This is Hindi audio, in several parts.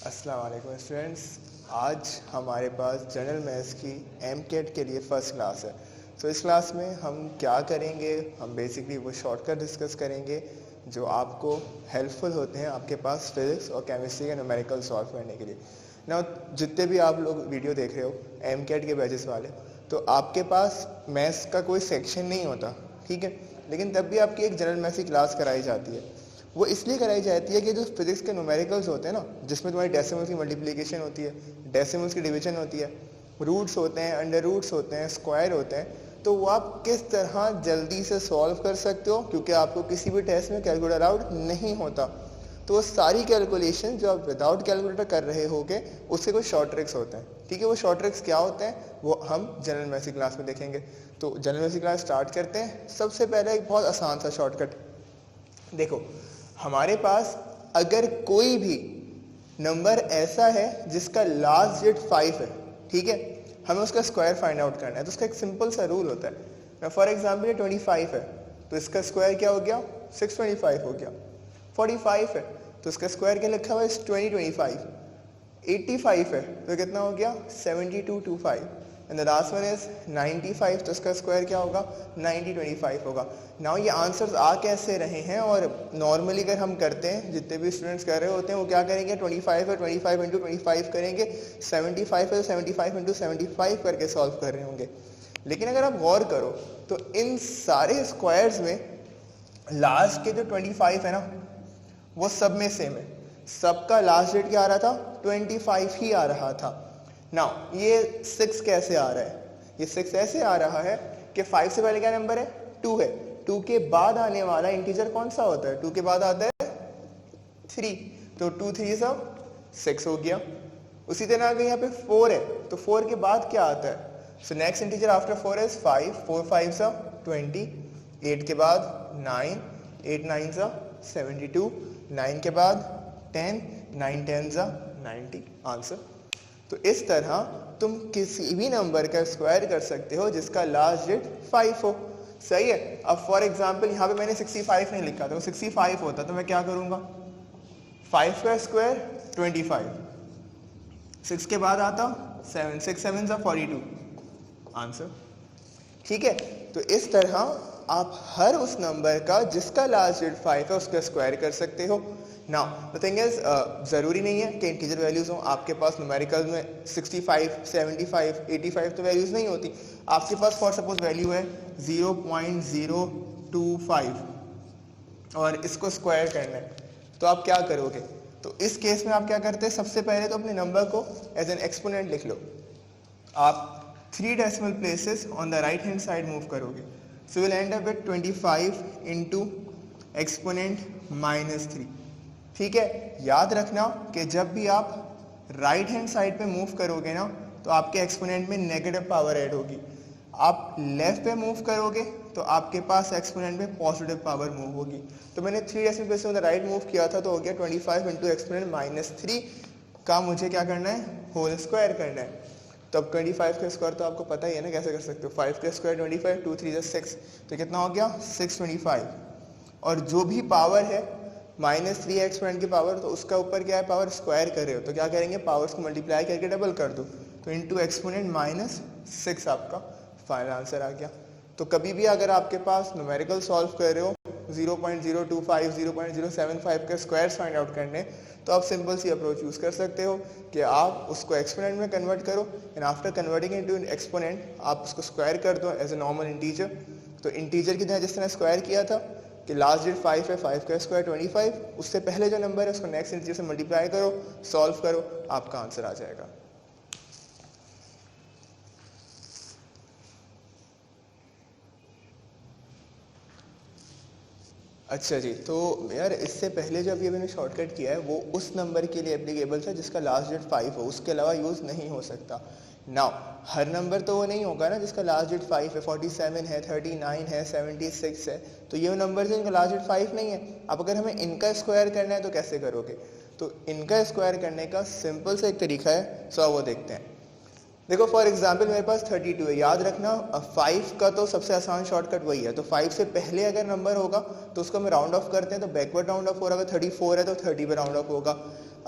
अस्सलाम वालेकुम स्टूडेंट्स। आज हमारे पास जनरल मैथ्स की एमकेट के लिए फ़र्स्ट क्लास है। तो इस क्लास में हम क्या करेंगे, हम बेसिकली वो शॉर्टकट डिस्कस करेंगे जो आपको हेल्पफुल होते हैं आपके पास फिज़िक्स और केमिस्ट्री के न्यूमेरिकल सॉल्व करने के लिए ना। जितने भी आप लोग वीडियो देख रहे हो एमकेट के बैचेस वाले, तो आपके पास मैथ्स का कोई सेक्शन नहीं होता, ठीक है, लेकिन तब भी आपकी एक जनरल मैथ्स की क्लास कराई जाती है। वो इसलिए कराई जाती है कि जो फिजिक्स के न्यूमेरिकल्स होते हैं ना, जिसमें तुम्हारी डेसिमल्स की मल्टीप्लिकेशन होती है, डेसिमल्स की डिवीजन होती है, रूट्स होते हैं, अंडर रूट्स होते हैं, स्क्वायर होते हैं, तो वो आप किस तरह जल्दी से सॉल्व कर सकते हो, क्योंकि आपको किसी भी टेस्ट में कैलकुलेटर अलाउड नहीं होता। तो वो सारी कैलकुलेशन जो आप विदाउट कैलकुलेटर कर रहे होगे उसके कुछ शॉर्ट ट्रिक्स होते हैं, ठीक है। वो शॉर्ट ट्रिक्स क्या होते हैं वो हम जनरल मैथ्स की क्लास में देखेंगे। तो जनरल मैथ्स की क्लास स्टार्ट करते हैं। सबसे पहले एक बहुत आसान सा शॉर्टकट देखो, हमारे पास अगर कोई भी नंबर ऐसा है जिसका लास्ट डिजिट 5 है, ठीक है, हमें उसका स्क्वायर फाइंड आउट करना है। तो उसका एक सिंपल सा रूल होता है। फॉर एग्जांपल ये 25 है तो इसका स्क्वायर क्या हो गया, 625 हो गया। 45 है तो इसका स्क्वायर क्या लिखा हुआ है, 2025। 85 है तो कितना हो गया, 7225। And the last one is 95, तो इसका स्क्वायर क्या होगा, 9025 होगा। नाउ ये आंसर्स आ कैसे रहे हैं, और नॉर्मली अगर हम करते हैं, जितने भी स्टूडेंट्स कर रहे होते हैं वो क्या करेंगे, 25 है 25 इंटू 25 करेंगे, 75 है 75 इंटू 75 करके सॉल्व कर रहे होंगे। लेकिन अगर आप गौर करो तो इन सारे स्क्वायर्स में लास्ट के जो 25 है ना वो सब में सेम है, सबका लास्ट डेट क्या आ रहा था, 25 ही आ रहा था। नाउ ये 6 कैसे आ रहा है, ये 6 ऐसे आ रहा है कि 5 से पहले क्या नंबर है, 2 है, 2 के बाद आने वाला इंटीजर कौन सा होता है, 2 के बाद आता है 3, तो 2 3 सब 6 हो गया। उसी तरह अगर यहाँ पे 4 है तो 4 के बाद क्या आता है, so next integer after 4 is 5, 4 5 सा 20, 8 के बाद 9, 8 9 सा 72, 9 के बाद 10, 9 10 सा 90 आंसर। तो इस तरह तुम किसी भी नंबर का स्क्वायर कर सकते हो जिसका लास्ट डिजिट 5 हो, सही है। अब फॉर एग्जांपल यहाँ पे मैंने 65 नहीं लिखा था, तो 65 होता तो मैं क्या करूँगा, 5 का स्क्वायर 25, 6 के बाद आता 7, 6 7 सा 42 आंसर, ठीक है। तो इस तरह आप हर उस नंबर का जिसका लास्ट डिजिट 5 है उसका स्क्वायर कर सकते हो। नाउ द थिंग इज, ज़रूरी नहीं है कि इंटीजर वैल्यूज़ हों। आपके पास न्यूमेरिकल में 65, 75, 85 तो वैल्यूज़ नहीं होती। आपके पास फॉर सपोज वैल्यू है 0.025 और इसको स्क्वायर करना है, तो आप क्या करोगे, तो इस केस में आप क्या करते हैं, सबसे पहले तो अपने नंबर को एज एन एक्सपोनेंट लिख लो। आप 3 decimal places on the right hand side move करोगे, so will end up with 25 into exponent -3, ठीक है। याद रखना कि जब भी आप राइट हैंड साइड पे मूव करोगे ना तो आपके एक्सपोनेंट में नेगेटिव पावर ऐड होगी। आप लेफ्ट पे मूव करोगे तो आपके पास एक्सपोनेंट में पॉजिटिव पावर मूव होगी। तो मैंने 3 decimal places on the right move किया था, तो हो गया 25 इंटू एक्सपोनेंट -3 का मुझे क्या करना है, होल स्क्वायर करना है। तो अब 25 का स्क्वायर तो आपको पता ही है ना कैसे कर सकते हो, 5 का स्क्वायर 25, 2 3 6, तो कितना हो गया 625। और जो भी पावर है -3 एक्सपोनेंट की पावर, तो उसका ऊपर क्या है, पावर स्क्वायर कर रहे हो तो क्या करेंगे, पावर्स को मल्टीप्लाई करके डबल कर दो, तो इंटू एक्सपोनेंट -6 आपका फाइनल आंसर आ गया। तो कभी भी अगर आपके पास न्यूमेरिकल सॉल्व कर रहे हो 0.025, 0.075 के स्क्वायर्स फाइंड आउट करने, तो आप सिंपल सी अप्रोच यूज़ कर सकते हो कि आप उसको एक्सपोनेंट में कन्वर्ट करो and after converting into exponent आप उसको स्क्वायर कर दो एज ए नॉर्मल इंटीजर। तो इंटीजर की तरह जिस तरह स्क्वायर किया था कि लास्ट डिजिट 5 है, 5 का स्क्वायर 25, उससे पहले जो नंबर है उसको नेक्स्ट इंटीजर से मल्टीप्लाई करो, सॉल्व करो, आपका आंसर आ जाएगा। अच्छा जी, तो यार इससे पहले जो अभी मैंने शॉर्टकट किया है वो उस नंबर के लिए एप्लीकेबल था जिसका लास्ट डिजिट 5 हो, उसके अलावा यूज़ नहीं हो सकता। नाउ हर नंबर तो वो नहीं होगा ना जिसका लास्ट डिजिट 5 है, 47 है, 39 है, 76 है, तो ये नंबर है जिनका लास्ट डिजिट 5 नहीं है। अब अगर हमें इनका स्क्वायर करना है तो कैसे करोगे, तो इनका स्क्वायर करने का सिंपल सा एक तरीका है, सो वो देखते हैं। देखो फॉर एग्जाम्पल मेरे पास 32 है, याद रखना 5 का तो सबसे आसान शॉर्टकट वही है, तो 5 से पहले अगर नंबर होगा तो उसको हम राउंड ऑफ करते हैं, तो बैकवर्ड राउंड ऑफ हो रहा है। 34 है तो 30 पे राउंड ऑफ होगा।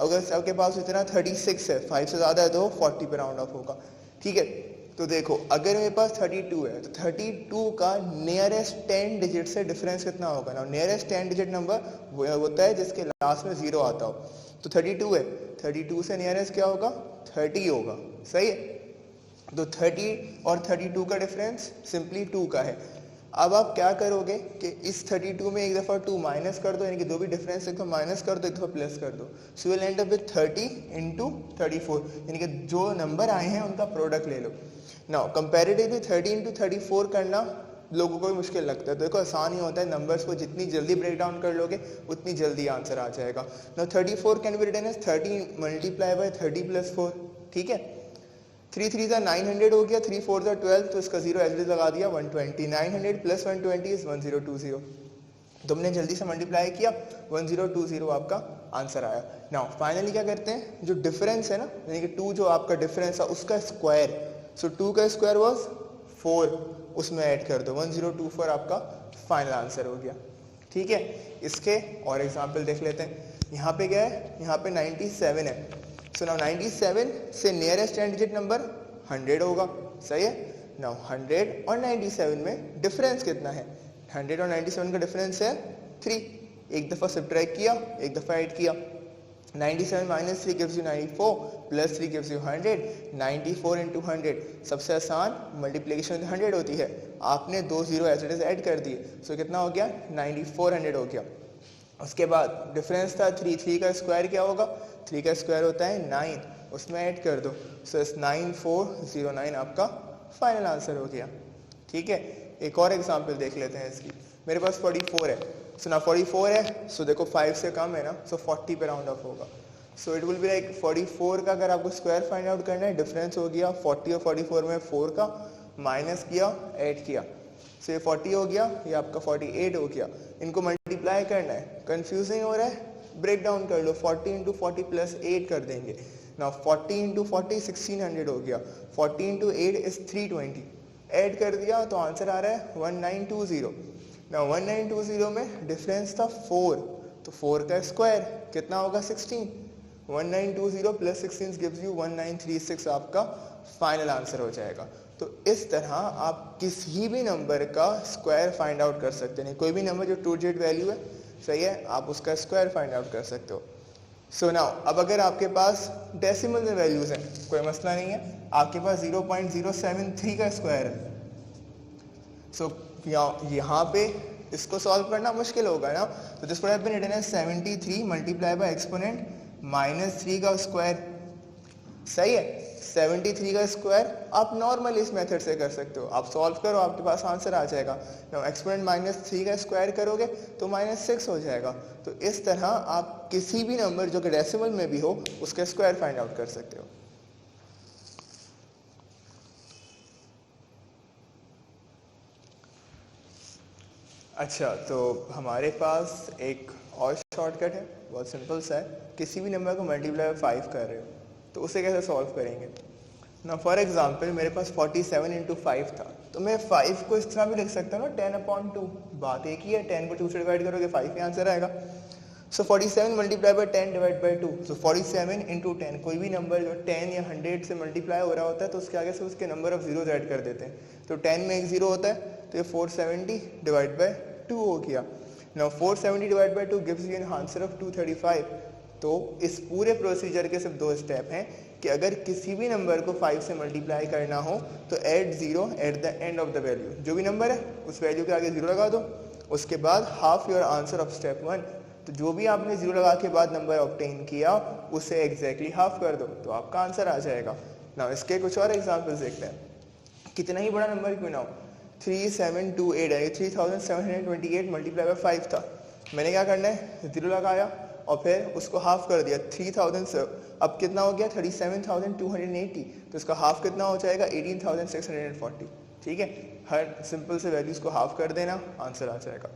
अगर आपके पास इतना 36 है, 5 से ज़्यादा है तो 40 पे राउंड ऑफ होगा, ठीक है। तो देखो अगर मेरे पास 32 है तो 32 का नियरेस्ट 10 डिजिट से डिफरेंस कितना होगा ना। नियरेस्ट 10 डिजिट नंबर वो होता है जिसके लास्ट में 0 आता हो। तो 32 है, 32 से नियरेस्ट क्या होगा, 30 होगा, सही है। तो 30 और 32 का डिफरेंस सिंपली 2 का है। अब आप क्या करोगे कि इस 32 में एक दफ़ा 2 माइनस कर दो, यानी कि जो भी डिफरेंस एक दफ़ा माइनस कर दो, एक दफ़ा प्लस कर दो। So you will end up with 30 into 34, यानी कि जो नंबर आए हैं उनका प्रोडक्ट ले लो। नाउ कंपैरेटिवली 30 इंटू 34 करना लोगों को भी मुश्किल लगता है। तो देखो आसान ही होता है, नंबर्स को जितनी जल्दी ब्रेक डाउन कर लोगे उतनी जल्दी आंसर आ जाएगा। Now 34 can be written as 30 multiply by 30 plus 4, ठीक है। 3 3 का 900 हो गया, 3 4 का 12, तो इसका 0 एवरेज लगा दिया 120। 900 प्लस 120 इज 1020। तुमने जल्दी से मल्टीप्लाई किया, 1020 आपका आंसर आया। नाउ फाइनली क्या करते हैं, जो डिफरेंस है ना, यानी कि 2 जो आपका डिफरेंस है उसका स्क्वायर, सो 2 का स्क्वायर वाज 4, उसमें ऐड कर दो, 1024 आपका फाइनल आंसर हो गया, ठीक है। इसके और एग्जाम्पल देख लेते हैं। यहाँ पे क्या है, यहाँ पे 97 है। सो नाउ 97 से नियरेस्ट 10 डिजिट नंबर 100 होगा, सही है। नाउ 100 और 97 में डिफरेंस कितना है, 100 और 97 का डिफरेंस है 3। एक दफ़ा सब्ट्रैक्ट किया, एक दफ़ा ऐड किया। 97 minus 3 gives you 94, plus 3 gives you 100। 94 into 100, सबसे आसान मल्टीप्लिकेशन 100 होती है। आपने 2 0 एज इट इज ऐड कर दिए, सो कितना हो गया, 9400 हो गया। उसके बाद डिफरेंस था 3, 3 का स्क्वायर क्या होगा, 3 का स्क्वायर होता है 9, उसमें ऐड कर दो, सो 9409 आपका फाइनल आंसर हो गया, ठीक है। एक और एग्जांपल देख लेते हैं इसकी। मेरे पास 44 है, सो ना 44 है, सो देखो 5 से कम है ना, सो 40 पे राउंड ऑफ होगा। So it will be like 44 का अगर आपको स्क्वायर फाइंड आउट करना है, डिफरेंस हो गया 40 और 44 में 4 का, माइनस किया, ऐड किया, सो ये 40 हो गया, ये आपका 48 हो गया। इनको मल्टीप्लाई करना है, कंफ्यूजिंग हो रहा है, ब्रेक डाउन कर लो, 40 इंटू 40 प्लस 8 कर देंगे ना। 40 इंटू 40 1600 हो गया, 40 इंटू 8 इज 320, ऐड कर दिया तो आंसर आ रहा है 1920 ना। 1920 में डिफरेंस था 4, तो 4 का स्क्वायर कितना होगा 16। 1920 प्लस 16 गिव्स यू 1936 आपका फाइनल आंसर हो जाएगा। तो इस तरह आप किसी भी नंबर का स्क्वायर फाइंड आउट कर सकते हैं। कोई भी नंबर जो 2 डिजिट वैल्यू है, सही है, आप उसका स्क्वायर फाइंड आउट कर सकते हो। सो नाउ अब अगर आपके पास डेसिमल में वैल्यूज हैं, कोई मसला नहीं है, आपके पास 0.073 का स्क्वायर है। सो यहाँ पे इसको सॉल्व करना मुश्किल होगा ना, तो this would have been written as 73 multiply by exponent -3 का स्क्वायर, सही है। 73 का स्क्वायर आप नॉर्मल इस मेथड से कर सकते हो, आप सॉल्व करो, आपके पास आंसर आ जाएगा। नाउ एक्सपोनेंट -3 का स्क्वायर करोगे तो -6 हो जाएगा। तो इस तरह आप किसी भी नंबर जो कि डेसिमल में भी हो उसका स्क्वायर फाइंड आउट कर सकते हो। अच्छा, तो हमारे पास एक और शॉर्टकट है, बहुत सिंपल सा है। किसी भी नंबर को मल्टीप्लाई 5 कर रहे हो तो उसे कैसे सॉल्व करेंगे ना। फॉर एग्जांपल मेरे पास 47 इंटू 5 था, तो मैं 5 को इस तरह भी लिख सकता हूँ ना, 10/2। बात एक ही है, 10 को 2 से डिवाइड करोगे 5 ही आंसर आएगा। सो 47 multiply by 10 divide by 2, so 47 into 10। कोई भी नंबर जो 10 या 100 से मल्टीप्लाई हो रहा होता है तो उसके आगे से उसके नंबर ऑफ जीरोज ऐड कर देते हैं। तो 10 में एक जीरो होता है, तो ये 470 डिवाइड बाय 2 हो गया। Now 470 divide by 2 gives you an answer of 235। तो इस पूरे प्रोसीजर के सिर्फ 2 स्टेप हैं कि अगर किसी भी नंबर को 5 से मल्टीप्लाई करना हो तो add 0 at the end of the value. जो भी नंबर है उस वैल्यू के आगे 0 लगा दो, उसके बाद half your answer of step 1। तो जो भी आपने 0 लगा के बाद नंबर ऑब्टेन किया उसे एग्जैक्टली हाफ कर दो, तो आपका आंसर आ जाएगा। ना इसके कुछ और एग्जाम्पल्स देखते हैं। कितना ही बड़ा नंबर क्यों ना हो, 3728 यानी 3728 मल्टीप्लाई बाय 5 था। मैंने क्या करना है, 0 लगाया और फिर उसको हाफ कर दिया, 3000 से अब कितना हो गया 37,280, तो इसका हाफ कितना हो जाएगा 18,640। ठीक है, हर सिंपल से वैल्यूज को हाफ कर देना, आंसर आ जाएगा।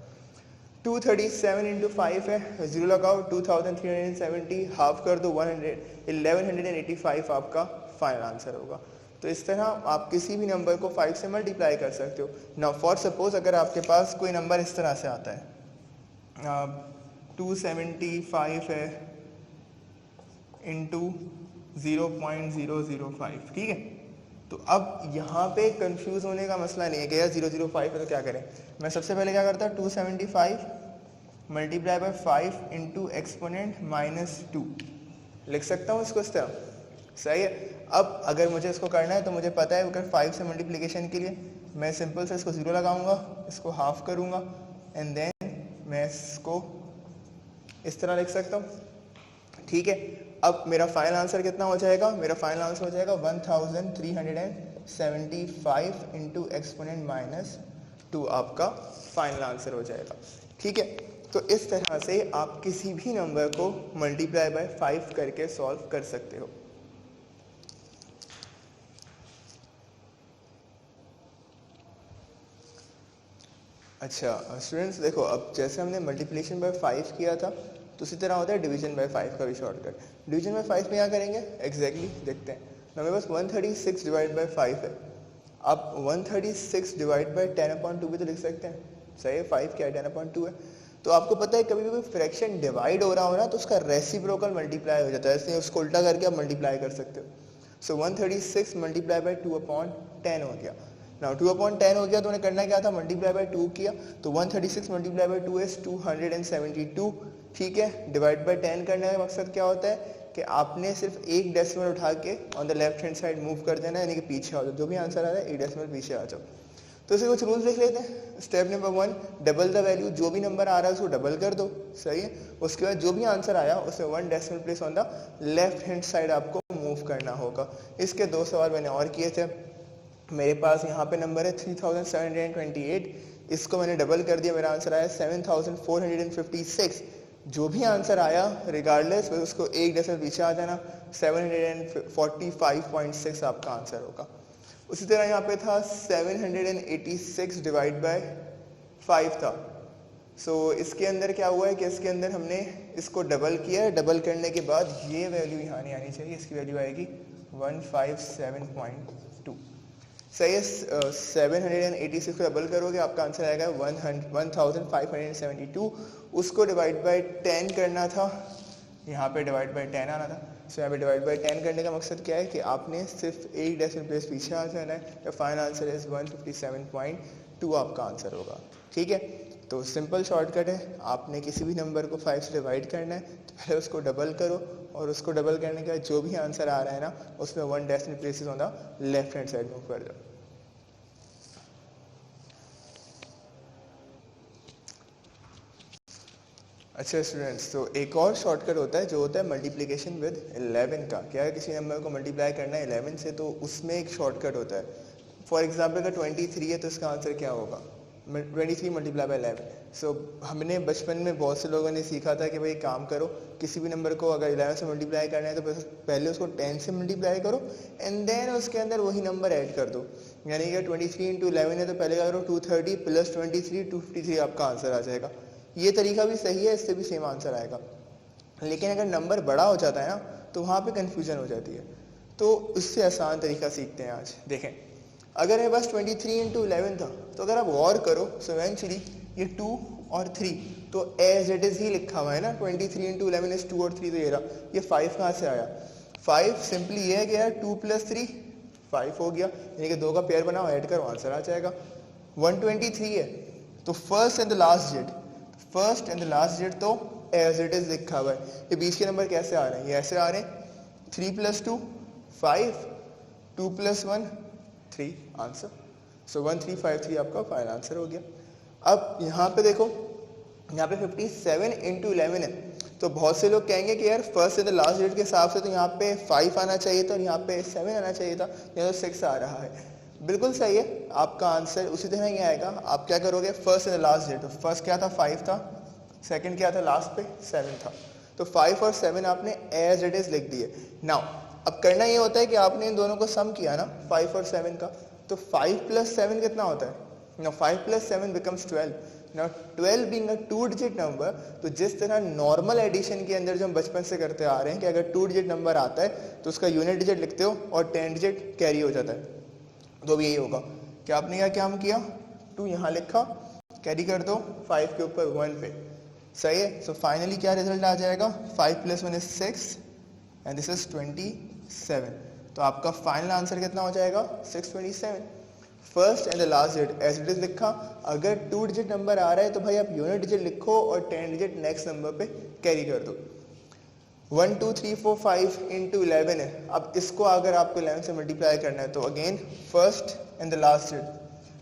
237 इंटू 5 है, 0 लगाओ, 2370 हाफ कर दो 1185 आपका फाइनल आंसर होगा। तो इस तरह आप किसी भी नंबर को 5 से मल्टीप्लाई कर सकते हो। नाउ फॉर सपोज अगर आपके पास कोई नंबर इस तरह से आता है, 275 है, इंटू 0.005, ठीक है। तो अब यहाँ पे कंफ्यूज होने का मसला नहीं है कि यार 005 है तो क्या करें। मैं सबसे पहले क्या करता, 275 मल्टीप्लाई बाय 5 इंटू एक्सपोनेंट -2 लिख सकता हूँ इसको इस तरह, सही है। अब अगर मुझे इसको करना है तो मुझे पता है अगर 5 से मल्टीप्लिकेशन के लिए मैं सिंपल से इसको 0 लगाऊंगा, इसको हाफ करूंगा एंड देन मैं इसको इस तरह लिख सकता हूँ, ठीक है। अब मेरा फाइनल आंसर कितना हो जाएगा, मेरा फाइनल आंसर हो जाएगा 1375 इंटू एक्सपोनेंट -2 आपका फाइनल आंसर हो जाएगा, ठीक है। तो इस तरह से आप किसी भी नंबर को मल्टीप्लाई बाय 5 करके सॉल्व कर सकते हो। अच्छा स्टूडेंट्स देखो, अब जैसे हमने मल्टीप्लिकेशन बाय 5 किया था तो उसी तरह होता है डिवीजन बाय 5 का भी शॉर्टकट। डिवीजन बाय 5 में क्या करेंगे एग्जैक्टली देखते हैं। मेरे पास 136 डिवाइड बाय 5 है। आप 136 डिवाइड बाय 10/2 भी तो लिख सकते हैं, सही है। 5 क्या है, 10/2 है। तो आपको पता है कभी भी कोई फ्रैक्शन डिवाइड हो रहा हो ना तो उसका रेसिप्रोकल मल्टीप्लाई हो जाता है, इसलिए उसको उल्टा करके आप मल्टीप्लाई कर सकते हो। सो 136 मल्टीप्लाई बाय 2/10 हो गया। नाउ 2/10 हो गया तो उन्हें करना क्या था, मल्टीप्लाई बाय 2 किया। तो 136 मल्टीप्लाई बाय 2 इज 272, ठीक है। डिवाइड बाय 10 करने का मकसद क्या होता है कि आपने सिर्फ एक डेसिमल उठा के on the left hand side move कर देना है, यानी कि पीछे आ जाओ, जो भी आंसर आ रहा है एक डेसिमल पीछे आ जाओ। तो इसे कुछ रूल्स लिख लेते हैं। Step number 1, double the value, जो भी नंबर आ रहा है उसको डबल कर दो, सही है। उसके बाद जो भी आंसर आया उसे 1 decimal place on the left hand side आपको मूव करना होगा। इसके 2 सवाल मैंने और किए थे। मेरे पास यहाँ पे नंबर है 3728, इसको मैंने डबल कर दिया, मेरा आंसर आया 7456। जो भी आंसर आया रिगार्डलेस उसको एक डेसिमल पीछे आ जाना, 745.6 आपका आंसर होगा। उसी तरह यहाँ पे था 786 डिवाइड बाय 5 था। सो इसके अंदर क्या हुआ है कि इसके अंदर हमने इसको डबल किया है, डबल करने के बाद ये वैल्यू यहाँ नहीं आनी चाहिए, इसकी वैल्यू आएगी 157.2, सही है। 786 को डबल करोगे आपका आंसर आएगा 1572। उसको डिवाइड बाय 10 करना था, यहाँ पे डिवाइड बाय 10 आना था। सो यहाँ पे डिवाइड बाय 10 करने का मकसद क्या है कि आपने सिर्फ एक डेसिमल प्लेस पीछे आ जाना है। तो फाइनल आंसर इज 157.2 आपका आंसर होगा, ठीक है। तो सिंपल शॉर्टकट है, आपने किसी भी नंबर को 5 से डिवाइड करना है तो पहले उसको डबल करो और उसको डबल करने के बाद जो भी आंसर आ रहा है ना उसमें 1 decimal places on the left hand side move कर दो। अच्छा स्टूडेंट्स, तो एक और शॉर्टकट होता है जो होता है मल्टीप्लिकेशन विद 11 का। क्या है, किसी नंबर को मल्टीप्लाई करना है 11 से तो उसमें एक शॉर्टकट होता है। फॉर एग्जांपल अगर 23 है तो इसका आंसर क्या होगा, 23 मल्टीप्लाई बाय 11। सो हमने बचपन में बहुत से लोगों ने सीखा था कि भाई काम करो, किसी भी नंबर को अगर 11 से मल्टीप्लाई करना है तो पहले उसको 10 से मल्टीप्लाई करो एंड देन उसके अंदर वही नंबर ऐड कर दो। यानी कि 23 इंटू 11 है तो पहले क्या करो 230 प्लस 23 253 आपका आंसर आ जाएगा। ये तरीका भी सही है, इससे भी सेम आंसर आएगा। लेकिन अगर नंबर बड़ा हो जाता है ना तो वहाँ पे कंफ्यूजन हो जाती है। तो उससे आसान तरीका सीखते हैं आज। देखें, अगर मेरे पास 23 इंटू 11 था तो अगर आप गौर करो सो इवेंचुअली ये 2 और 3 तो एज इट इज ही लिखा हुआ है ना। 23 इंटू 11 इज 2 और 3, तो ये रहा। ये 5 कहाँ से आया, 5 सिंपली ये है कि यार 2 + 3 5 हो गया, यानी कि 2 का पेयर बनाओ, ऐड करो, आंसर आ जाएगा। 123 है तो first and the last digit तो एज इट इज लिखा हुआ है। ये बीच के नंबर कैसे आ रहे हैं, ये ऐसे आ रहे हैं 3 + 2 5 2 + 1 3 आंसर। सो 1353 आपका फाइनल आंसर हो गया। अब यहाँ पे देखो, यहाँ पे 57 इंटू 11 है तो बहुत से लोग कहेंगे कि यार first and the last digit के हिसाब से तो यहाँ पे 5 आना चाहिए था और यहाँ पे 7 आना चाहिए था, यहाँ तो 6 आ रहा है। बिल्कुल सही है, आपका आंसर उसी तरह ही आएगा। आप क्या करोगे, first and the last digit, तो फर्स्ट क्या था 5 था, सेकंड क्या था लास्ट पे 7 था, तो 5 और 7 आपने एज इट इज लिख दिए। नाउ अब करना ये होता है कि आपने इन दोनों को सम किया ना 5 और 7 का, तो 5 + 7 कितना होता है, now 5 + 7 becomes 12। Now 12 being a 2 digit number, तो जिस तरह नॉर्मल एडिशन के अंदर जो हम बचपन से करते आ रहे हैं कि अगर 2 डिजिट नंबर आता है तो उसका यूनिट डिजिट लिखते हो और 10 डिजिट कैरी हो जाता है, तो भी यही होगा कि आपने क्या काम किया, 2 यहाँ लिखा, कैरी कर दो 5 के ऊपर 1 पे, सही है। सो फाइनली क्या रिजल्ट आ जाएगा, 5 + 1 is 6 एंड दिस इज 27। तो आपका फाइनल आंसर कितना हो जाएगा 627। First and the last digit as it is लिखा। अगर 2 डिजिट नंबर आ रहा है तो भाई आप यूनिट डिजिट लिखो और 10 डिजिट नेक्स्ट नंबर पे कैरी कर दो। 1 2 3 4 5 इंटू 11 है। अब इसको अगर आपको 11 से मल्टीप्लाई करना है तो again first and the last digit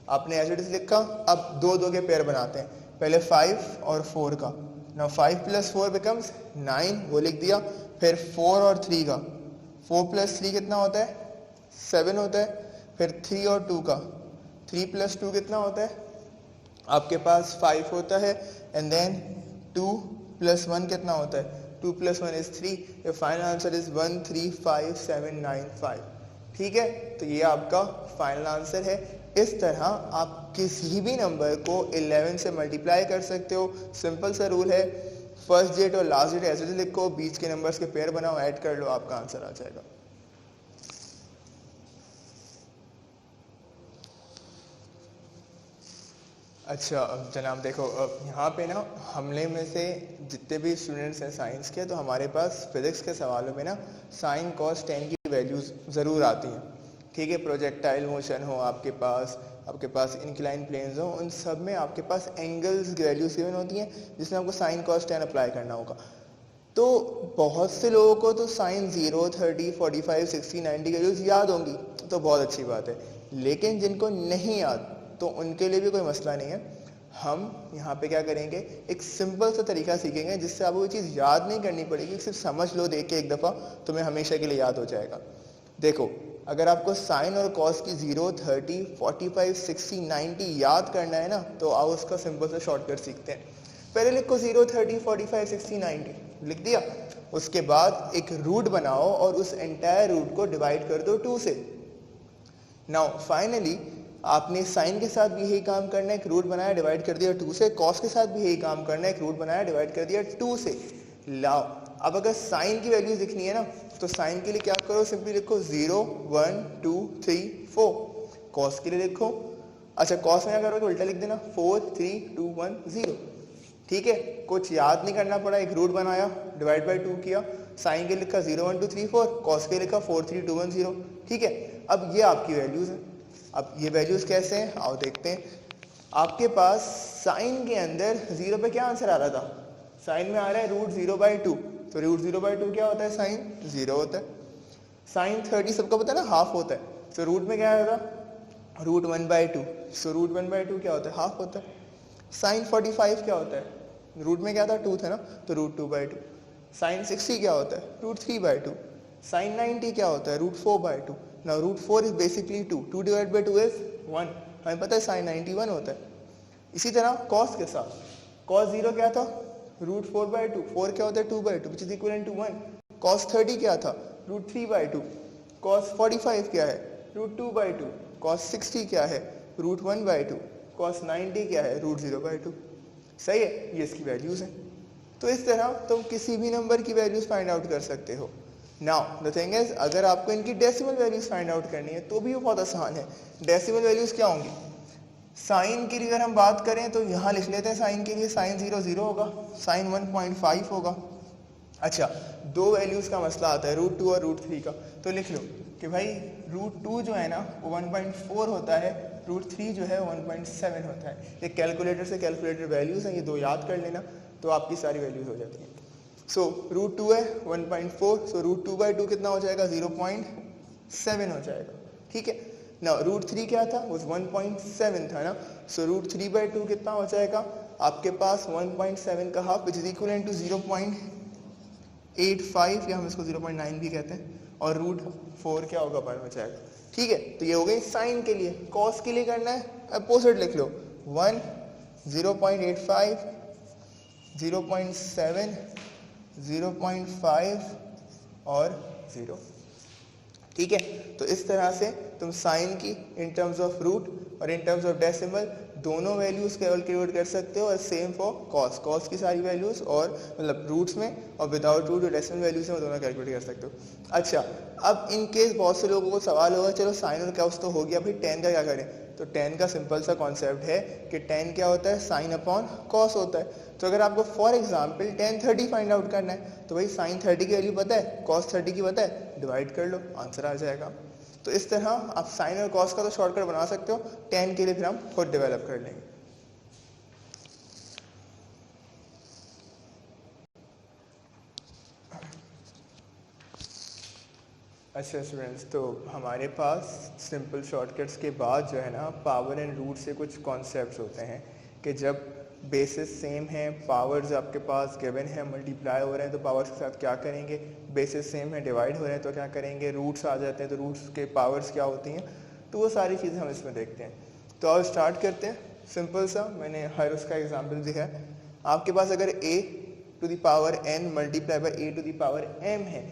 आपने एज इट इज लिखा। अब दो दो के पेयर बनाते हैं, पहले 5 और 4 का। नाउ 5 + 4 बिकम्स 9, वो लिख दिया। फिर 4 और 3 का, 4 + 3 कितना होता है 7 होता है। फिर 3 और 2 का, 3 + 2 कितना होता है आपके पास 5 होता है। एंड देन 2 + 1 कितना होता है 2 + 1 is 3। Your final answer is 135795। ठीक है, तो ये आपका फाइनल आंसर है। इस तरह आप किसी भी नंबर को 11 से मल्टीप्लाई कर सकते हो। सिंपल सा रूल है, फर्स्ट डिजिट और लास्ट डिजिट ऐसे लिखो, बीच के नंबर्स के पेयर बनाओ, ऐड कर लो, आपका आंसर आ जाएगा। अच्छा जनाब देखो, यहाँ पे ना हमले में से जितने भी स्टूडेंट्स हैं साइंस के, तो हमारे पास फिजिक्स के सवालों में ना साइन कॉस टेन की वैल्यूज़ ज़रूर आती हैं। ठीक है, प्रोजेक्टाइल मोशन हो आपके पास इंक्लाइन प्लेन्स हो, उन सब में आपके पास एंगल्स की वैल्यूज गिवन होती हैं जिसमें आपको साइन कॉस टेन अप्लाई करना होगा। तो बहुत से लोगों को तो साइन 0 30 45 60 90 की वैल्यूज याद होंगी, तो बहुत अच्छी बात है। लेकिन जिनको नहीं याद तो उनके लिए भी कोई मसला नहीं है। हम यहाँ पे क्या करेंगे, एक सिंपल सा तरीका सीखेंगे जिससे आपको वो चीज़ याद नहीं करनी पड़ेगी, सिर्फ समझ लो देख के एक दफ़ा, तुम्हें हमेशा के लिए याद हो जाएगा। देखो, अगर आपको साइन और कॉस की 0 30 45 60 90 याद करना है ना, तो आओ उसका सिंपल सा शॉर्टकट सीखते हैं। पहले लिखो 0 30 45 60 90 लिख दिया। उसके बाद एक रूट बनाओ और उस एंटायर रूट को डिवाइड कर दो 2 से। नाउ फाइनली आपने साइन के साथ भी यही काम करना है, एक रूट बनाया डिवाइड कर दिया 2 से। कॉस के साथ भी यही काम करना है, एक रूट बनाया डिवाइड कर दिया 2 से। लाओ, अब अगर साइन की वैल्यूज लिखनी है ना, तो साइन के लिए क्या करो, सिंपली लिखो 0 1 2 3 4। कॉस के लिए लिखो, अच्छा कॉस में क्या करोगे, उल्टा लिख देना 4 3 2 1 0। ठीक है, कुछ याद नहीं करना पड़ा, एक रूट बनाया डिवाइड बाई 2 किया। साइन के लिखा 0 1 2 3 4, कॉस के लिखा 4 3 2 1 0। ठीक है, अब ये आपकी वैल्यूज है। अब ये वैल्यूज कैसे हैं आओ देखते हैं। आपके पास साइन के अंदर 0 पे क्या आंसर आ रहा था, साइन में आ रहा है √0/2। तो √0/2 क्या होता है, साइन 0 होता है। साइन 30 सबको पता है ना, हाफ होता है। तो रूट में क्या आएगा √1/2। सो √1/2 क्या होता है, हाफ होता है। साइन 45 क्या होता है, रूट में क्या था 2 था ना, तो √2/2। साइन 60 क्या होता है, √3/2। साइन 90 क्या होता है, √4/2। Now √4 is basically 2, 2 divide by 2 is 1। हमें पता है साइन 91 होता है। इसी तरह कॉस के साथ, कॉस 0 क्या था, √4/2। 4 क्या होता है, 2/2 which is equal to 1। Cos 30 क्या था, √3/2। कॉस 45 क्या है, √2/2। कॉस 60 क्या है, √1/2। कॉस 90 क्या है, √0/2। सही है, ये इसकी वैल्यूज हैं। तो इस तरह तुम किसी भी नंबर की वैल्यूज फाइंड आउट कर सकते हो। नाउ द थिंग इज, अगर आपको इनकी डेसिमल वैल्यूज फाइंड आउट करनी है तो भी वो बहुत आसान है। डेसिमल वैल्यूज क्या होंगी, साइन की अगर हम बात करें तो यहाँ लिख लेते हैं, साइन के लिए साइन 0 0 होगा, साइन 1.5 होगा। अच्छा, दो वैल्यूज का मसला आता है, √2 और √3 का। तो लिख लो कि भाई √2 जो है ना वो 1.4 होता है, √3 जो है 1.7 होता है। ये कैलकुलेटर से कैलकुलेटर वैल्यूज हैं, ये दो याद कर लेना तो आपकी सारी वैल्यूज हो जाती हैं। सो √2 है 1.4, सो √2/2 कितना हो जाएगा, 0.7 हो जाएगा। ठीक है ना, √3 क्या था, वो 1.7 था ना, सो √3/2 कितना हो जाएगा आपके पास 1.7 का half which is equal to 0.85, या हम इसको 0.9 भी कहते हैं, और √4 क्या होगा, 1 हो जाएगा। ठीक है, तो ये हो गई साइन के लिए। कॉस के लिए करना है, अपोजिट लिख लो, 1 0.85 0.7 0.5 और 0। ठीक है, तो इस तरह से तुम साइन की इन टर्म्स ऑफ रूट और इन टर्म्स ऑफ डेसिमल दोनों वैल्यूज कैलकुलेट कर सकते हो और सेम फॉर कॉस, कॉस की सारी वैल्यूज और मतलब रूट्स में, और विदाउट रूट जो डेसिमल वैल्यूज हैं वो दोनों कैलकुलेट कर सकते हो। अच्छा, अब इन केस बहुत से लोगों को सवाल होगा चलो साइन और कॉस तो हो गया, भाई टेन का क्या करें? तो टेन का सिंपल सा कॉन्सेप्ट है कि टेन क्या होता है? साइन अपॉन कॉस होता है। तो अगर आपको for example ten 30 find out करना है तो भाई साइन 30 की वैल्यू पता है, कॉस 30 की पता है, डिवाइड कर लो, आंसर आ जाएगा। तो इस तरह आप साइन और कॉस का तो शॉर्टकट बना सकते हो, टेन के लिए फिर हम खुद डेवलप कर लेंगे। अच्छा स्टूडेंट्स, तो हमारे पास सिंपल शॉर्टकट्स के बाद जो है ना पावर एंड रूट से कुछ कॉन्सेप्ट्स होते हैं कि जब बेसिस सेम है, पावर्स आपके पास गिवन है, मल्टीप्लाई हो रहे हैं तो पावर्स के साथ क्या करेंगे, बेसिस सेम है, डिवाइड हो रहे हैं तो क्या करेंगे, रूट्स आ जाते हैं तो रूट्स के पावर्स क्या होती हैं, तो वो सारी चीज़ें हम इसमें देखते हैं। तो अब स्टार्ट करते हैं। सिंपल सा मैंने हर उसका एग्जाम्पल दिया है। आपके पास अगर a to the power n multiply by a to the power m है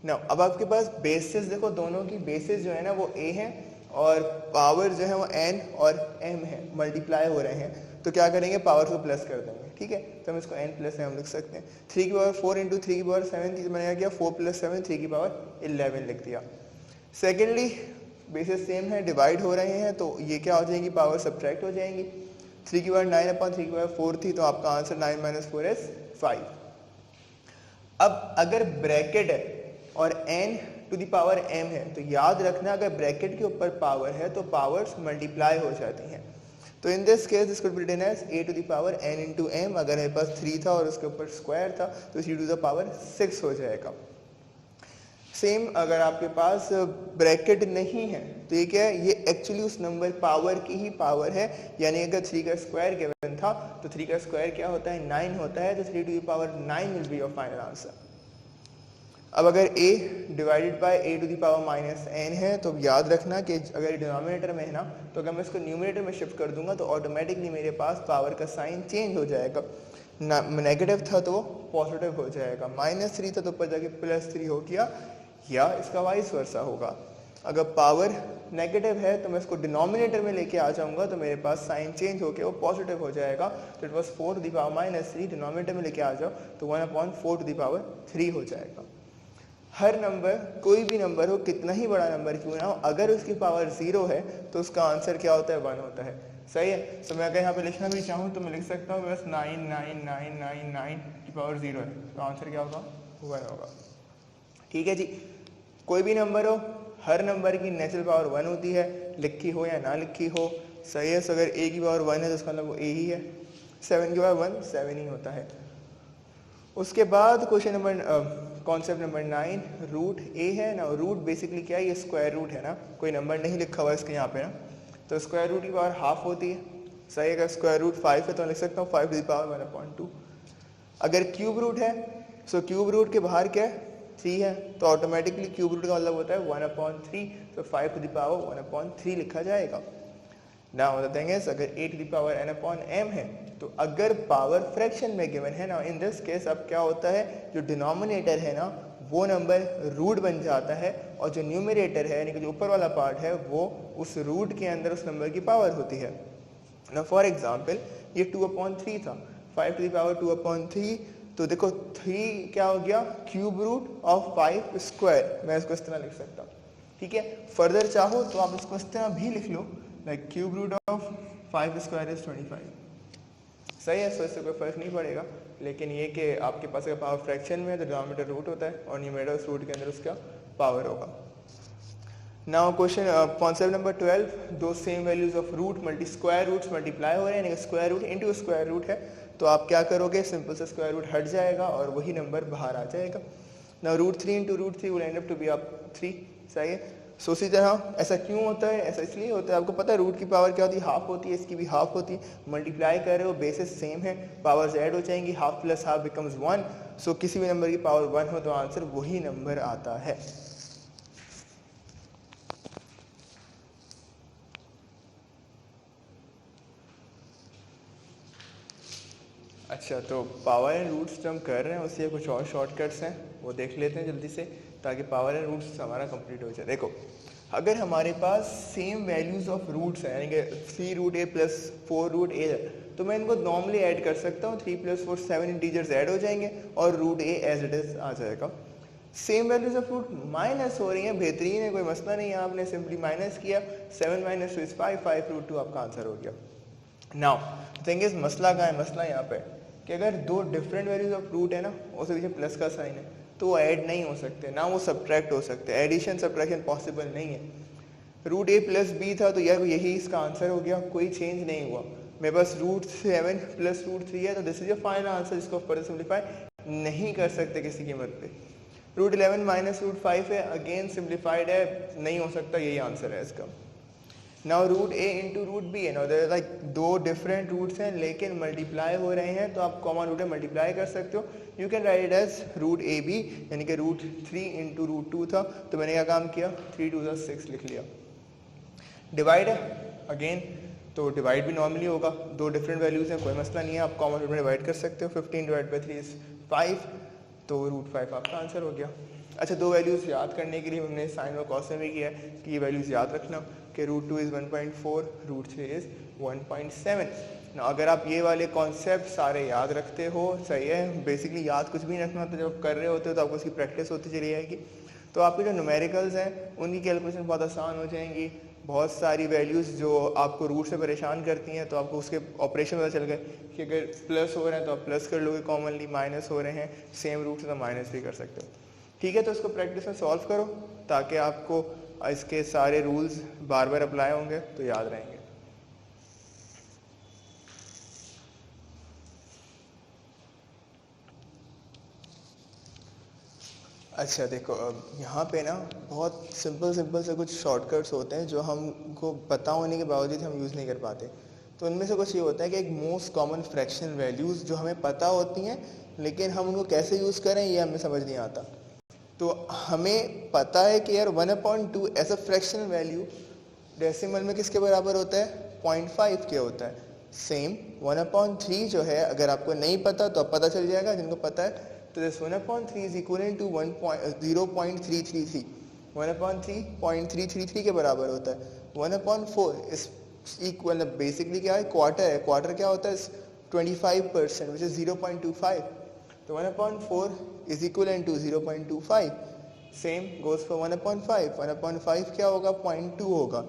ना, अब आपके पास बेसिस देखो, दोनों की बेसिस जो है ना वो a है और पावर जो है वो n और m है, मल्टीप्लाई हो रहे हैं तो क्या करेंगे, पावर को प्लस कर देंगे। ठीक है, तो हम इसको n प्लस m लिख सकते हैं। 3 की पावर 4 इंटू 3 की पावर 7 थी, मैंने क्या किया 4 प्लस 7 3 की पावर 11 लिख दिया। सेकेंडली बेसिस सेम है, डिवाइड हो रहे हैं तो ये क्या हो जाएंगी, पावर सब्ट्रैक्ट हो जाएंगी। 3 की पावर 9 अपॉन 3 की पावर 4 थी तो आपका आंसर 9 माइनस 4 इज 5। अब अगर ब्रैकेट है और n to the power m है तो याद रखना अगर ब्रैकेट के ऊपर पावर है तो पावर्स मल्टीप्लाई हो जाती हैं। तो in this case this could be written as a to the power n into m। अगर मेरे पास 3 था और उसके ऊपर स्क्वायर था तो c टू द पावर 6 हो जाएगा। सेम अगर आपके पास ब्रैकेट नहीं है तो ये क्या है, ये एक्चुअली उस नंबर पावर की ही पावर है, यानी अगर 3 का स्क्वायर गिवन था तो 3 का स्क्वायर क्या होता है, 9 होता है, तो 3 to the power 9 will be your final answer. अब अगर a divided by a to the power minus n है तो याद रखना कि अगर डिनोमिनेटर में है ना तो अगर मैं इसको न्यूमिनेटर में शिफ्ट कर दूंगा तो ऑटोमेटिकली मेरे पास पावर का साइन चेंज हो जाएगा, नेगेटिव था तो पॉजिटिव हो जाएगा, -3 था तो ऊपर जाके +3 हो गया, या इसका वाइस वर्सा होगा। अगर पावर नेगेटिव है तो मैं इसको डिनोमिनेटर में लेके आ जाऊंगा तो मेरे पास साइन चेंज होकर वो पॉजिटिव हो जाएगा, तो it was 4 to the power -3, denominator में लेके आ जाओ तो 1/4 टू द पावर 3 हो जाएगा। हर नंबर, कोई भी नंबर हो, कितना ही बड़ा नंबर क्यों ना हो, अगर उसकी पावर 0 है तो उसका आंसर क्या होता है, 1 होता है। सही है। तो मैं अगर यहाँ पे लिखना भी चाहूँ तो मैं लिख सकता हूँ बस 99999 की पावर 0 है तो आंसर क्या होगा, 1 होगा। ठीक है जी, कोई भी नंबर हो, हर नंबर की नेचुरल पावर 1 होती है, लिखी हो या ना लिखी हो। सही है। सो अगर a की पावर 1 है तो उसका मतलब वो a ही है, 7 की पावर 1 7 ही होता है। उसके बाद question number concept number 9, root a है ना, रूट बेसिकली क्या है, ये स्क्वायर रूट है ना, कोई नंबर नहीं लिखा हुआ इसके यहाँ पे ना, तो स्क्वायर रूट की पावर हाफ होती है। सही है। अगर स्क्वायर रूट 5 है तो लिख सकता हूँ 5 टू द पावर 1/2। अगर क्यूब रूट है, सो क्यूब रूट के बाहर क्या है, 3 है, तो ऑटोमेटिकली क्यूब रूट का मतलब होता है 1/3, तो 5 टू द पावर 1/3 लिखा जाएगा। नाउ द थिंग इज, अगर a to the power n/m है तो अगर पावर फ्रैक्शन में गिवन है ना, इन दिस केस अब क्या होता है, जो डिनोमिनेटर है ना वो नंबर रूट बन जाता है और जो न्यूमरेटर है यानी कि जो ऊपर वाला पार्ट है वो उस रूट के अंदर उस नंबर की पावर होती है ना। फॉर एग्जांपल ये 2/3 था, 5 टू द पावर 2/3, तो देखो 3 क्या हो गया, क्यूब रूट ऑफ 5 स्क्वायर, मैं इसको इस तरह लिख सकता हूँ। ठीक है। फर्दर चाहो तो आप इसको इस तरह भी लिख लो, like cube root of 5 square is 25। सही है। सो इससे कोई फर्क नहीं पड़ेगा, लेकिन ये कि आपके पास अगर पावर फ्रैक्शन में है तो डिनोमिनेटर रूट होता है और न्यूमरेटर उस रूट के अंदर उसका पावर होगा। नाउ क्वेश्चन कॉन्सेप्ट नंबर 12, दो same values of root square roots multiply हो रहे हैं, यानी square root into square root है, तो आप क्या करोगे, सिंपल से स्क्वायर रूट हट जाएगा और वही नंबर बाहर आ जाएगा। Now √3 into √3 will end up to be आप 3। सही है। सो इसी तरह ऐसा क्यों होता है, ऐसा इसलिए होता है, आपको पता है रूट की पावर क्या होती है, हाफ होती है, इसकी भी हाफ होती है, मल्टीप्लाई कर रहे हो, बेसिस सेम है, पावर्स ऐड हो जाएंगी, हाफ प्लस हाफ बिकम्स 1। सो किसी भी नंबर की पावर 1 हो तो आंसर वही नंबर आता है। अच्छा, तो पावर एंड रूट्स जो हम कर रहे हैं उससे कुछ और शॉर्टकट्स हैं वो देख लेते हैं जल्दी से। ताकि पावर एंड रूट्स हमारा कंप्लीट हो जाए। देखो अगर हमारे पास सेम वैल्यूज ऑफ रूट्स हैं, यानी कि 3 रूट ए प्लस 4 रूट ए है, तो मैं इनको नॉर्मली ऐड कर सकता हूँ। 3 + 4 7 इंटीजर्स ऐड हो जाएंगे और root A as it is आ जाएगा। Same values of root minus हो रही हैं, बेहतरीन है, कोई मसला नहीं है, आपने सिंपली माइनस किया, 7 - 2 इज 5, 5 √ 2 आपका आंसर हो गया। नाउ थिंग इज मसला कहाँ है, मसला यहाँ पे कि अगर दो डिफरेंट वैल्यूज ऑफ रूट है ना, उसके पीछे प्लस का साइन है, तो वो ऐड नहीं हो सकते, ना वो सब्ट्रैक्ट हो सकते, एडिशन सब्ट्रैक्शन पॉसिबल नहीं है। रूट ए प्लस बी था तो यार यही इसका आंसर हो गया, कोई चेंज नहीं हुआ। मेरे पास √7 + √3 है, तो this is your final answer, जिसको फर्दर सिंप्लीफाई नहीं कर सकते किसी कीमत पे। √11 - √5 है, अगेन सिंप्लीफाइड है, नहीं हो सकता, यही आंसर है इसका। नाउ रूट ए इंटू रूट बी है, नाउ देयर लाइक दो डिफरेंट रूट्स हैं लेकिन मल्टीप्लाई हो रहे हैं, तो आप कॉमन रूट में मल्टीप्लाई कर सकते हो। You can write it as √AB, यानी कि √3 × √2 था, तो मैंने क्या काम किया, 3 × 2 = 6 लिख लिया। डिवाइड है अगेन, तो डिवाइड भी नॉर्मली होगा, दो डिफरेंट वैल्यूज हैं, कोई मसला नहीं है, आप कॉमन रूट में डिवाइड कर सकते हो। 15 / 3 = 5, तो √5 आपका आंसर हो गया। अच्छा, दो वैल्यूज़ याद करने के लिए हमने साइन और कॉस में भी किया है कि ये वैल्यूज़ याद रखना कि √2 = 1.4, √3 = 1.7 ना। अगर आप ये वाले कॉन्सेप्ट सारे याद रखते हो, सही है, बेसिकली याद कुछ भी नहीं रखना, तो जब कर रहे होते हो तो आपको उसकी प्रैक्टिस होती चली जाएगी, तो आपके जो न्यूमेरिकल्स हैं उनकी कैलकुलेशन बहुत आसान हो जाएंगी। बहुत सारी वैल्यूज़ जो आपको रूट से परेशान करती हैं, तो आपको उसके ऑपरेशन पता चल गए कि अगर प्लस हो रहे हैं तो आप प्लस कर लोगे कॉमनली, माइनस हो रहे हैं सेम रूट से तो माइनस भी कर सकते हो। ठीक है, तो इसको प्रैक्टिस में सॉल्व करो ताकि आपको इसके सारे रूल्स बार बार अप्लाई होंगे तो याद रहेंगे। अच्छा देखो, अब यहाँ पे ना बहुत सिंपल से कुछ शॉर्टकट्स होते हैं जो हमको पता होने के बावजूद हम यूज़ नहीं कर पाते। तो उनमें से कुछ ये होता है कि एक मोस्ट कॉमन फ्रैक्शन वैल्यूज़ जो हमें पता होती हैं लेकिन हम उनको कैसे यूज़ करें ये हमें समझ नहीं आता। तो हमें पता है कि यार 1/2 as a fractional value decimal में किसके बराबर होता है, 0.5 के होता है। सेम 1/3 जो है, अगर आपको नहीं पता तो अब पता चल जाएगा, जिनको पता है तो दिस 1/3 = 0.333, 1/3 0.333 के बराबर होता है। 1/4 इस इक्वल बेसिकली क्या है, क्वार्टर है, क्वार्टर क्या होता है 25% विच इज 0.25, तो 1/4 is equivalent to 0.25। Same goes for 1/5, 1/5 क्या होगा, 0.2 होगा।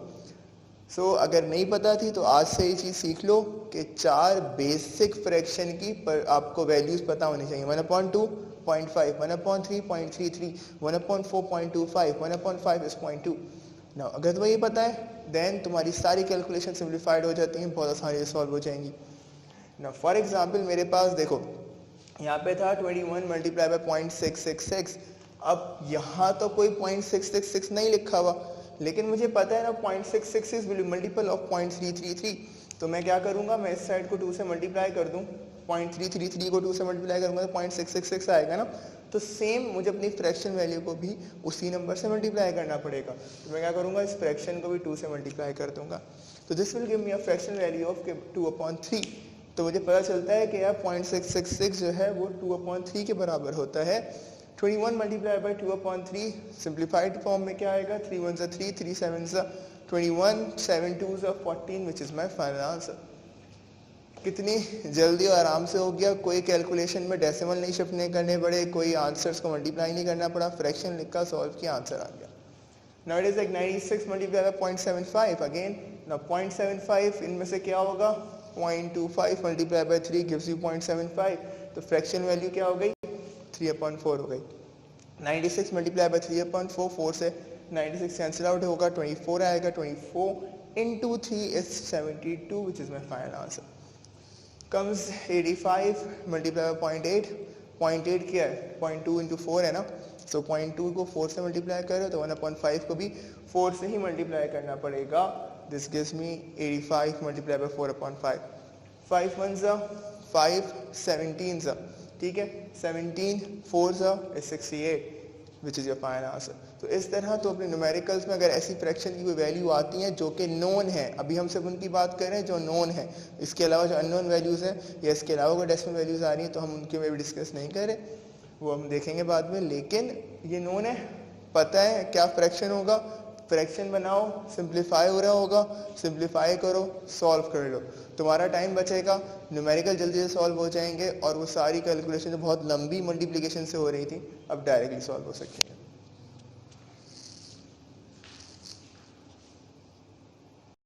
सो अगर नहीं पता थी तो आज से ये चीज़ सीख लो कि 4 बेसिक फ्रैक्शन की पर आपको वैल्यूज़ पता होनी चाहिए। 1/2 0.5, 1/3 0.33, 1/4 0.25, 1/5 is 0.2। ना अगर तुम्हें ये पता है देन तुम्हारी सारी कैलकुलेशन सिंप्लीफाइड हो जाती हैं, बहुत आसानी से सॉल्व हो जाएंगी ना। फॉर एग्जाम्पल मेरे पास देखो यहाँ पे था 21 × 0.666। अब यहाँ तो कोई 0.666 नहीं लिखा हुआ, लेकिन मुझे पता है ना 0.666 विल बी मल्टीपल ऑफ 0.333, तो मैं क्या करूँगा, मैं इस साइड को 2 से मल्टीप्लाई कर दूँ, 0.333 को 2 से मल्टीप्लाई करूँगा तो 0.666 आएगा ना। तो सेम मुझे अपनी फ्रैक्शन वैल्यू को भी उसी नंबर से मल्टीप्लाई करना पड़ेगा, तो मैं क्या करूँगा, इस फ्रैक्शन को भी 2 से मल्टीप्लाई कर दूँगा, तो this will give me a fraction value of 2/3। तो मुझे पता चलता है कि यार 0.666 जो है वो 2/3 के बराबर होता है। 21 × 2/3 सिंप्लीफाइड फॉर्म में क्या आएगा, 3 × 1 = 3, 3 × 7 = 21, 7 × 2 = 14 which is my final answer. कितनी जल्दी और आराम से हो गया, कोई कैलकुलेशन में डेसिमल नहीं शिफ्ट करने पड़े, कोई आंसर्स को मल्टीप्लाई नहीं करना पड़ा, फ्रैक्शन लिखा, सॉल्व किया, आंसर आ गया। Now it is like 96 × 0.75 again. Now 0.75 इनमें से क्या होगा, 0.25 × 3 gives you 0.75, तो फ्रैक्शन वैल्यू क्या हो गई, 3/4 हो गई। 96 × 3/4, 4 से 96 कैंसिल आउट होगा, 24 आएगा, 24 × 3 is 72 which is my final answer। comes 85 × 0.8, 0.8 क्या है, 0.2 × 4 है ना, so 0.2 को 4 से मल्टीप्लाई करो तो 1/5 को भी 4 से ही मल्टीप्लाई करना पड़ेगा। This gives me 85 × 4/5, 5 × 1 = 5, 17 सा, ठीक है, 17 4 सा is 68 which is your final answer। तो इस तरह तो अपने न्यूमेरिकल्स में अगर ऐसी फ्रैक्शन की कोई वैल्यू आती हैं जो कि नोन है, अभी हम सिर्फ उनकी बात कर रहे हैं जो नोन है, इसके अलावा जो अननोन वैल्यूज़ हैं या इसके अलावा कोई डेसिमल वैल्यूज़ आ रही हैं तो हम उनके में भी डिस्कस नहीं करें, वो हम देखेंगे बाद में, लेकिन ये नोन है पता है क्या फ्रैक्शन होगा, फ्रैक्शन बनाओ, सिंप्लीफाई हो रहा होगा, सिंप्लीफाई करो, सॉल्व कर लो, तुम्हारा टाइम बचेगा, न्यूमेरिकल जल्दी से सॉल्व हो जाएंगे और वो सारी कैलकुलेशन जो बहुत लंबी मल्टीप्लिकेशन से हो रही थी अब डायरेक्टली सॉल्व हो सकती है।